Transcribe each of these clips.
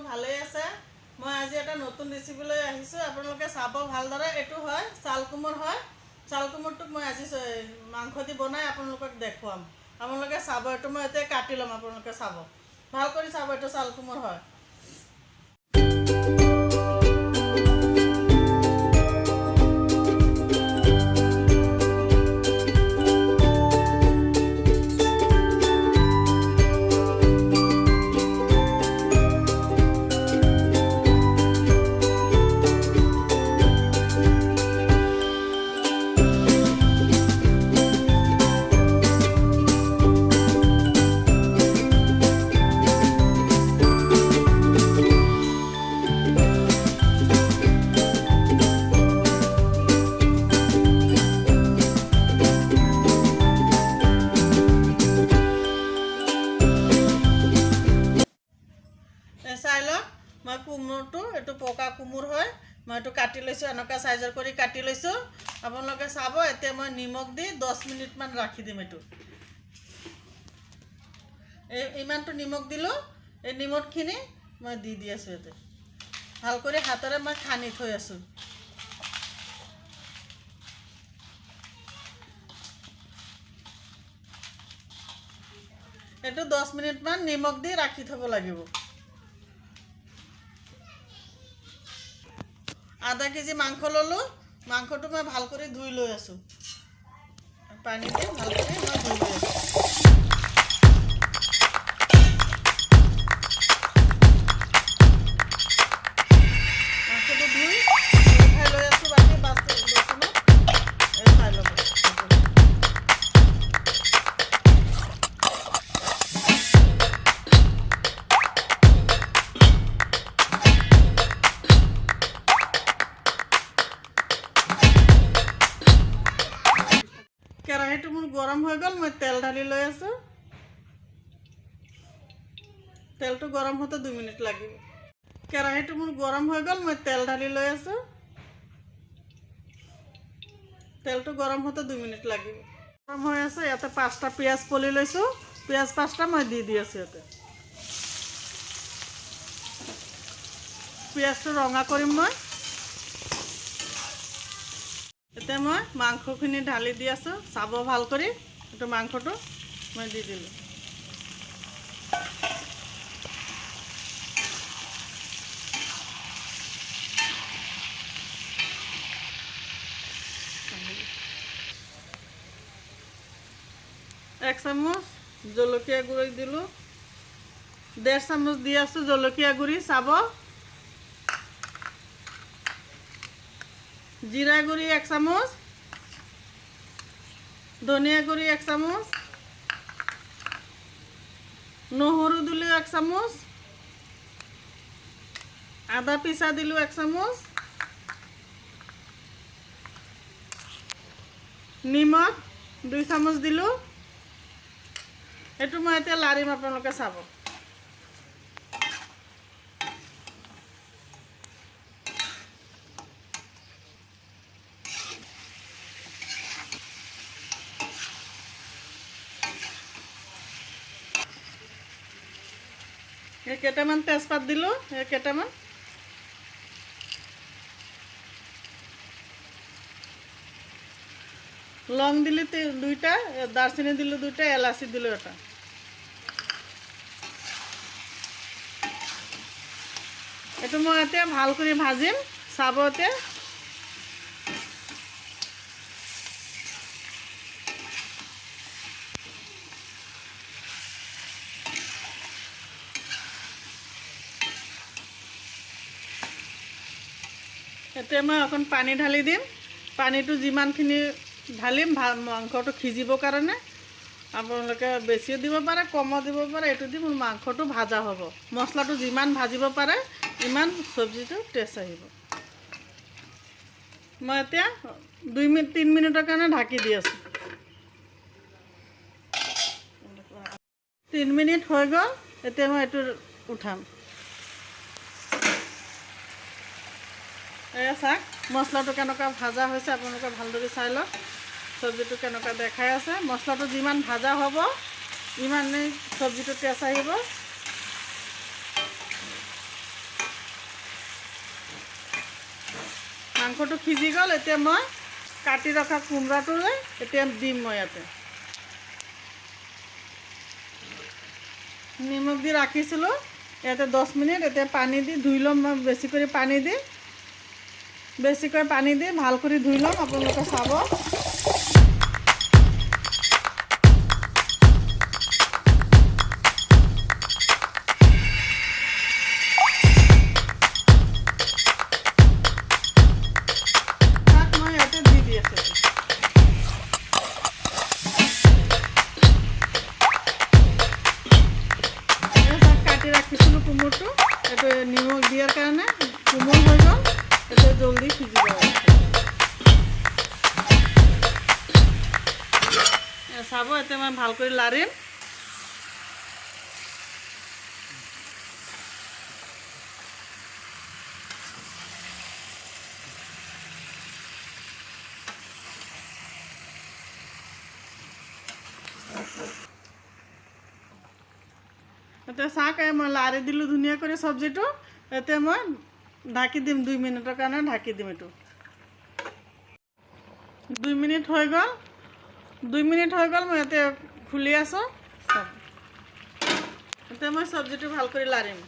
ভালেই আছে। মই আজি এটা নতুন ৰেচিপি লৈ আহিছোঁ। আপোনালোকে চাব ভালদৰে। এইটো হয় চাল কোমোৰ হয়। চাল কোমোৰটোক মই আজি মাংস দি বনাই আপোনালোকক দেখুৱাম। আপোনালোকে চাব। এইটো মই এতিয়া কাটি ল'ম। আপোনালোকে চাব, ভাল কৰি চাব। এইটো চাল কোমোৰ হয়। চাই লওক, মই কোমোৰটো এইটো পকা কোমোৰ হয়। মই এইটো কাটি লৈছোঁ, এনেকুৱা চাইজৰ কৰি কাটি লৈছোঁ। আপোনালোকে চাব। এতিয়া মই নিমখ দি 10 মিনিটমান ৰাখি দিম। এইটো ইমানটো নিমখ দিলোঁ। এই নিমখখিনি মই দি আছোঁ। ইয়াতে ভাল কৰি হাতেৰে মই সানি থৈ আছোঁ। এইটো 10 মিনিটমান নিমখ দি ৰাখি থ'ব লাগিব। আধা কেজি মাংস ল'লোঁ। মাংসটো মই ভাল কৰি ধুই লৈ আছোঁ। পানী দি ভাল কৰি মই ধুই লৈ আছোঁ। মাংসটো ধুই উঠাই লৈ আছোঁ। বাকী বাচনত এই চাই ল'ব। কেৰাহীটো মোৰ গৰম হৈ গ'ল। মই তেল ঢালি লৈ আছোঁ। তেলটো গৰম হওঁতে 2 মিনিট লাগিব। কেৰাহীটো মোৰ গৰম হৈ গ'ল। মই তেল ঢালি লৈ আছোঁ। তেলটো গৰম হওঁতে 2 মিনিট লাগিব। গৰম হৈ আছে। ইয়াতে 5টা পিঁয়াজ পলি লৈছোঁ। পিঁয়াজ 5টা মই দি আছোঁ। ইয়াতে পিঁয়াজটো ৰঙা কৰিম মই। এতিয়া মই মাংসখিনি ঢালি দি আছোঁ। চাব ভাল কৰি। এইটো মাংসটো মই দি দিলোঁ। এক চামুচ জলকীয়া গুড়ি দিলোঁ। 1.5 চামুচ দি আছোঁ জলকীয়া গুড়ি। চাব। জিৰা গুড়ি 1 চামুচ, ধনিয়া গুড়ি 1 চামুচ, নহৰু দিলোঁ 1 চামুচ, আদা পিচা দিলোঁ 1 চামুচ, নিমখ 2 চামুচ দিলোঁ। এইটো মই এতিয়া লাৰিম। আপোনালোকে চাব। এই কেইটামান তেজপাত দিলোঁ। এই কেইটামান লং দিলোঁ 2টা, দারচিনি দিলোঁ 2টা, এলাচি দিলোঁ 1টা। এইটো মই এতিয়া ভাল কৰি ভাজিম। চাব। এতিয়া এতিয়া মই অকণ পানী ঢালি দিম। পানীটো যিমানখিনি ঢালিম মাংসটো সিজিবৰ কাৰণে। আপোনালোকে বেছিও দিব পাৰে, কমো দিব পাৰে। এইটো দি মোৰ মাংসটো ভাজা হ'ব। মছলাটো যিমান ভাজিব পাৰে ইমান চব্জিটো টেষ্ট আহিব। মই এতিয়া 3 মিনিটৰ কাৰণে ঢাকি দি আছোঁ। 3 মিনিট হৈ গ'ল। এতিয়া মই এইটো উঠাম। এয়া চাওক মছলাটো কেনেকুৱা ভাজা হৈছে। আপোনালোকে ভালদৰে চাই লওক। চব্জিটো কেনেকুৱা দেখাই আছে। মছলাটো যিমান ভাজা হ'ব ইমানেই চব্জিটো টেষ্ট আহিব। মাংসটো সিজি গ'ল। এতিয়া মই কাটি ৰখা কোমোৰাটো এতিয়া দিম মই ইয়াতে। নিমখ দি ৰাখিছিলোঁ ইয়াতে 10 মিনিট। এতিয়া পানী দি ধুই ল'ম মই, বেছি কৰি পানী দি ভাল কৰি ধুই ল'ম। আপোনালোকে চাব। তাক মই ইয়াতে দি আছোঁ। কাটি ৰাখিছিলোঁ কোমোৰটো, এইটো নিমখ দিয়াৰ কাৰণে কোমল হৈ গ'ল। এতিয়া জলদি সিজিব। চাব, এতিয়া মই ভাল কৰি লাৰিম। এতিয়া চাওক, মই লাৰি দিলোঁ ধুনীয়া কৰি চব্জিটো। এতিয়া মই ঢাকি দিম, 2 মিনিটৰ কাৰণে ঢাকি দিম। এইটো 2 মিনিট হৈ গ'ল। মই এতিয়া খুলি আছোঁ। এতিয়া মই চব্জিটো ভাল কৰি লাৰিম।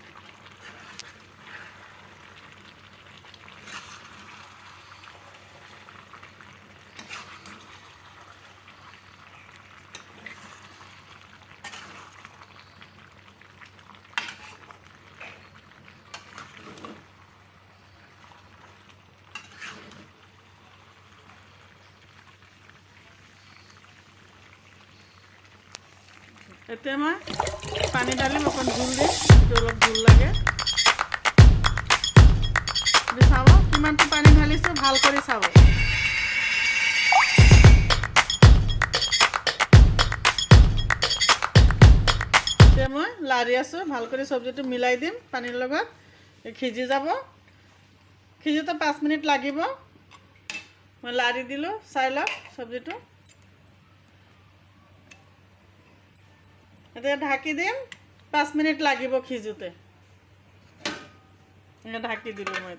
এতিয়া মই পানী ঢালিম, অকণ জোল দিম। এইটো অলপ জোল লাগে। চাব কিমানটো পানী ঢালিছোঁ, ভাল কৰি চাব। এতিয়া মই লাৰি আছোঁ, ভাল কৰি চব্জিটো মিলাই দিম পানীৰ লগত। সিজি যাব। সিজোতে 5 মিনিট লাগিব। মই লাৰি দিলোঁ, চাই লওক চব্জিটো। এতিয়া ঢাকি দিম, 5 মিনিট লাগিব সিজোতে। ঢাকি দিলোঁ মই।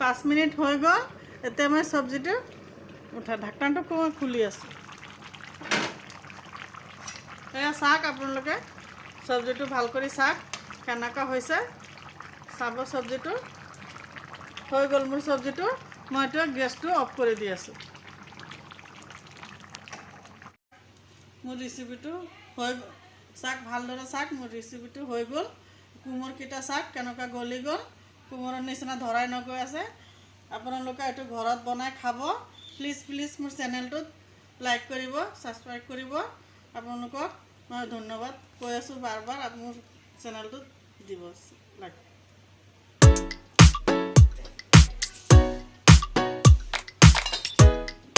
5 মিনিট হৈ গ'ল। এতিয়া মই চব্জিটো ঢাকনাটো খুলি আছোঁ। এয়া চাওক, আপোনালোকে চব্জিটো ভাল কৰি চাওক কেনেকুৱা হৈছে। চাব, চব্জিটো হৈ গ'ল মোৰ চব্জিটো। মই এতিয়া গেছটো অফ কৰি দি আছোঁ। মোৰ ৰেচিপিটো হৈ গ'ল। চাওক, ভালদৰে চাওক, মোৰ ৰেচিপিটো হৈ গ'ল। কোমোৰকেইটা চাওক কেনেকুৱা গলি গ'ল। কোমোৰৰ নিচিনা ধৰাই নগৈ আছে। আপোনালোকে এইটো ঘৰত বনাই খাব। প্লিজ মোৰ চেনেলটোত লাইক কৰিব, ছাবস্ক্ৰাইব কৰিব। আপোনালোকক মই ধন্যবাদ কৈ আছোঁ বাৰ বাৰ। মোৰ চেনেলটোত দিব লাইক।